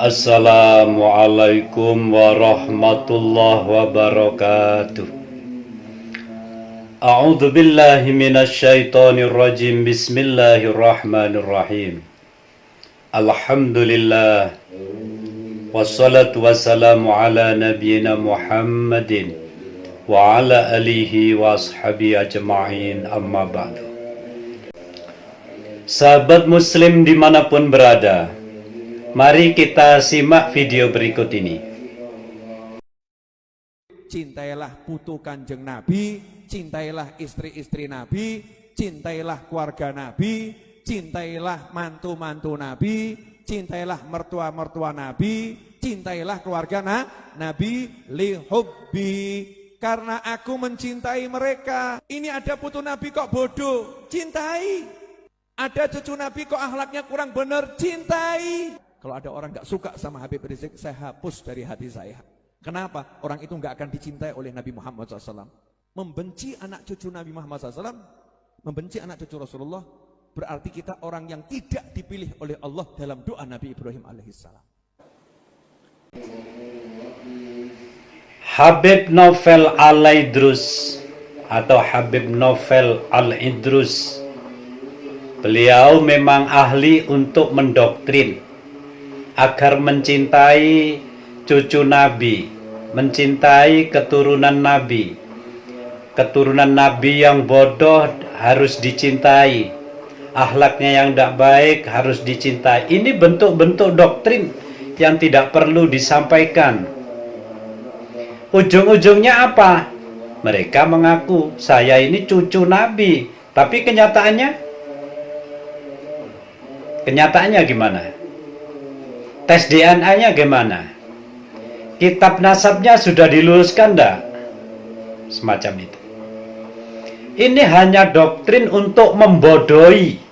Assalamualaikum warahmatullahi wabarakatuh. A'udzu billahi minasy syaithanir rajim. Bismillahirrahmanirrahim. Alhamdulillah wassalatu wassalamu ala nabiyyina Muhammadin wa ala alihi wa ashabi ajma'in, amma ba'du. Sahabat muslim dimanapun berada, mari kita simak video berikut ini. Cintailah putu Kanjeng Nabi, cintailah istri-istri Nabi, cintailah keluarga Nabi, cintailah mantu-mantu Nabi, cintailah mertua-mertua Nabi, cintailah keluarga Nabi, lihubbi, karena aku mencintai mereka. Ini ada putu Nabi kok bodoh, cintai. Ada cucu Nabi kok akhlaknya kurang benar, cintai. Kalau ada orang gak suka sama Habib Rizik, saya hapus dari hati saya. Kenapa? Orang itu gak akan dicintai oleh Nabi Muhammad SAW. Membenci anak cucu Nabi Muhammad SAW, membenci anak cucu Rasulullah, berarti kita orang yang tidak dipilih oleh Allah dalam doa Nabi Ibrahim alaihissalam. Habib Novel Al-Idrus atau Habib Novel Al-Idrus, beliau memang ahli untuk mendoktrin agar mencintai cucu Nabi, mencintai keturunan Nabi. Keturunan Nabi yang bodoh harus dicintai, akhlaknya yang tidak baik harus dicintai. Ini bentuk-bentuk doktrin yang tidak perlu disampaikan. Ujung-ujungnya apa? Mereka mengaku saya ini cucu Nabi, tapi kenyataannya gimana? Tes DNA-nya gimana? Kitab nasabnya sudah diluluskan enggak? Semacam itu. Ini hanya doktrin untuk membodohi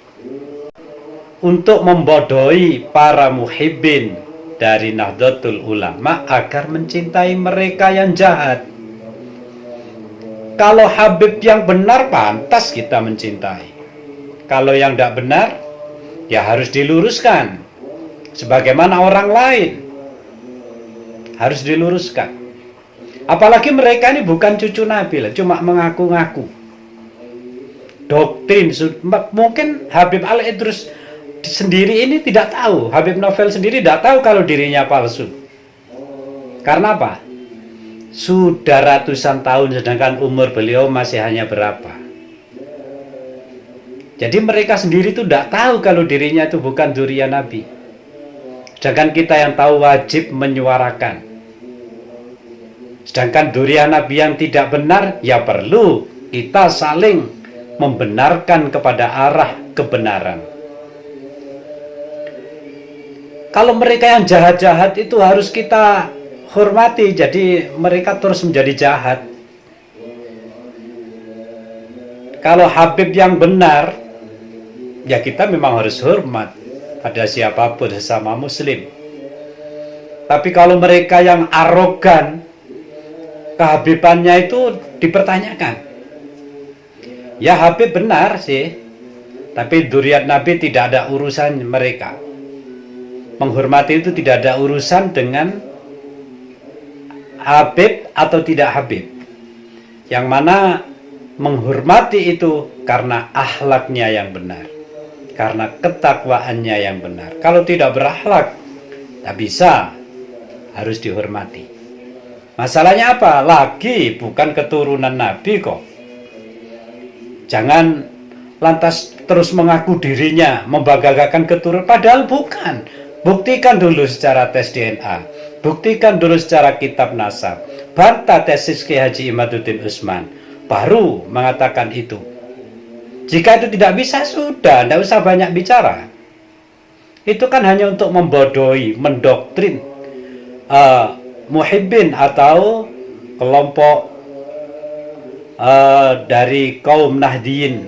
para muhibbin dari Nahdlatul Ulama agar mencintai mereka yang jahat. Kalau Habib yang benar, pantas kita mencintai. Kalau yang tidak benar, ya harus diluruskan. Sebagaimana orang lain harus diluruskan. Apalagi mereka ini bukan cucu Nabi lah, cuma mengaku-ngaku. Doktrin, mungkin Habib Al-Idrus sendiri ini tidak tahu, Habib Novel sendiri tidak tahu kalau dirinya palsu. Karena apa? Sudah ratusan tahun, sedangkan umur beliau masih hanya berapa. Jadi mereka sendiri itu tidak tahu kalau dirinya itu bukan dzurriyyah Nabi. Sedangkan kita yang tahu wajib menyuarakan. Sedangkan dzurriyyah Nabi yang tidak benar, ya perlu kita saling membenarkan kepada arah kebenaran. Kalau mereka yang jahat-jahat itu harus kita hormati, jadi mereka terus menjadi jahat. Kalau Habib yang benar, ya kita memang harus hormat pada siapapun sesama muslim. Tapi kalau mereka yang arogan, kehabibannya itu dipertanyakan. Ya Habib benar sih, tapi dzurriyyah Nabi tidak ada urusan mereka. Menghormati itu tidak ada urusan dengan Habib atau tidak Habib. Yang mana menghormati itu karena akhlaknya yang benar, karena ketakwaannya yang benar. Kalau tidak berakhlak, tak bisa, harus dihormati. Masalahnya apa? Lagi bukan keturunan Nabi kok. Jangan lantas terus mengaku dirinya membanggakan keturunan, padahal bukan. Buktikan dulu secara tes DNA, buktikan dulu secara kitab nasab, bantah tesis Kiai Haji Imaduddin Utsman, baru mengatakan itu. Jika itu tidak bisa, sudah, tidak usah banyak bicara. Itu kan hanya untuk membodohi, mendoktrin muhibbin atau kelompok dari kaum Nahdiyin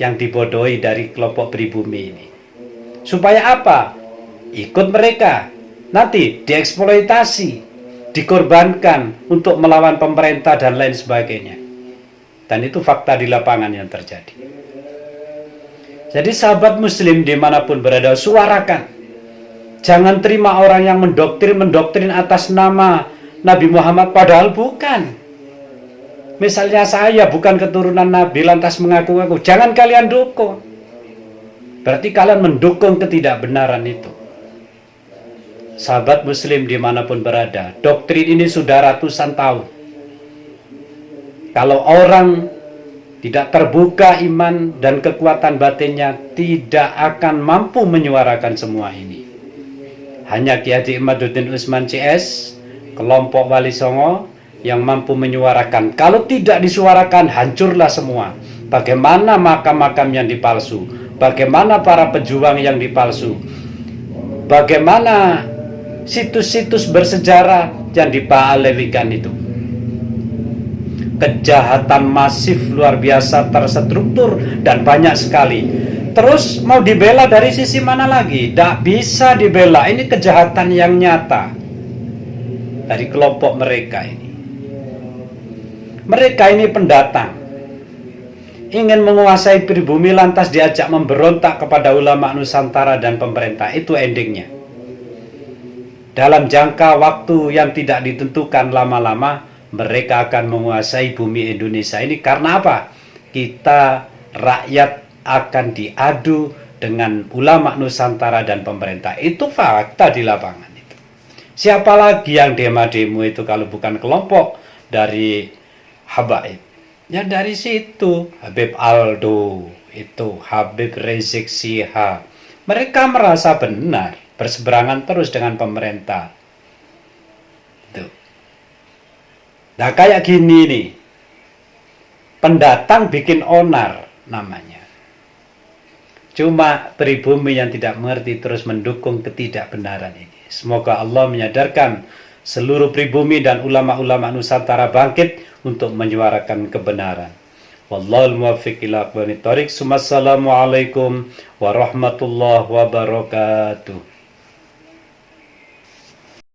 yang dibodohi dari kelompok pribumi ini. Supaya apa? Ikut mereka, nanti dieksploitasi, dikorbankan untuk melawan pemerintah dan lain sebagainya. Dan itu fakta di lapangan yang terjadi. Jadi sahabat muslim dimanapun berada, suarakan Jangan terima orang yang mendoktrin atas nama Nabi Muhammad padahal bukan. Misalnya saya bukan keturunan Nabi lantas mengaku-ngaku, jangan kalian dukung. Berarti kalian mendukung ketidakbenaran itu. Sahabat muslim dimanapun berada, doktrin ini sudah ratusan tahun. Kalau orang tidak terbuka iman dan kekuatan batinnya, tidak akan mampu menyuarakan semua ini. Hanya Ki Haji Imaduddin Usman CS, kelompok Wali Songo yang mampu menyuarakan. Kalau tidak disuarakan, hancurlah semua. Bagaimana makam-makam yang dipalsu, bagaimana para pejuang yang dipalsu, bagaimana situs-situs bersejarah yang dipalewikan itu. Kejahatan masif luar biasa, terstruktur dan banyak sekali. Terus mau dibela dari sisi mana lagi? Tidak bisa dibela. Ini kejahatan yang nyata dari kelompok mereka ini. Mereka ini pendatang, ingin menguasai pribumi lantas diajak memberontak kepada ulama Nusantara dan pemerintah. Itu endingnya. Dalam jangka waktu yang tidak ditentukan, lama-lama mereka akan menguasai bumi Indonesia ini. Karena apa? Kita rakyat akan diadu dengan ulama Nusantara dan pemerintah. Itu fakta di lapangan itu. Siapa lagi yang demo itu kalau bukan kelompok dari Habaib? Ya dari situ, Habib Aldo, itu Habib Rizik Syihab. Mereka merasa benar, berseberangan terus dengan pemerintah. Tuh. Nah kayak gini nih, pendatang bikin onar namanya. Cuma pribumi yang tidak mengerti terus mendukung ketidakbenaran ini. Semoga Allah menyadarkan seluruh pribumi dan ulama-ulama Nusantara bangkit untuk menyuarakan kebenaran. Wallahul muwaffiq ila aqwamit thoriq. Assalamualaikum warahmatullahi wabarakatuh.